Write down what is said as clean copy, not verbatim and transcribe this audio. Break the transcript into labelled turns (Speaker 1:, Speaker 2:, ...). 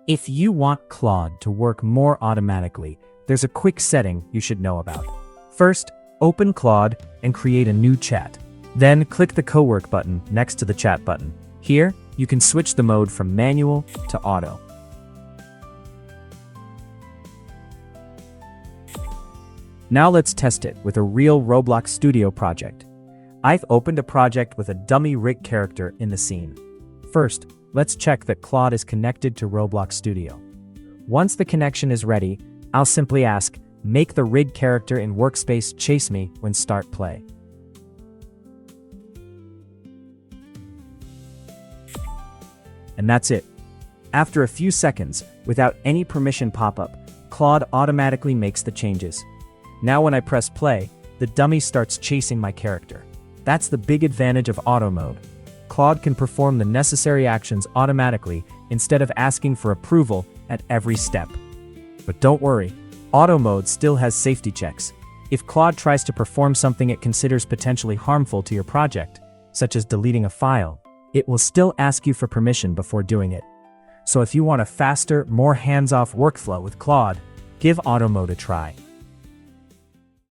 Speaker 1: If you want Claude to work more automatically, there's a quick setting you should know about. First, open Claude and create a new chat. Then click the Cowork button next to the chat button. Here, you can switch the mode from manual to auto. Now let's test it with a real Roblox Studio project. I've opened a project with a dummy rig character in the scene. First, let's check that Claude is connected to Roblox Studio. Once the connection is ready, I'll simply ask, make the rig character in workspace chase me when start play. And that's it. After a few seconds, without any permission pop-up, Claude automatically makes the changes. Now when I press play, the dummy starts chasing my character. That's the big advantage of auto mode. Claude can perform the necessary actions automatically instead of asking for approval at every step. But don't worry, auto mode still has safety checks. If Claude tries to perform something it considers potentially harmful to your project, such as deleting a file, it will still ask you for permission before doing it. So if you want a faster, more hands-off workflow with Claude, give auto mode a try.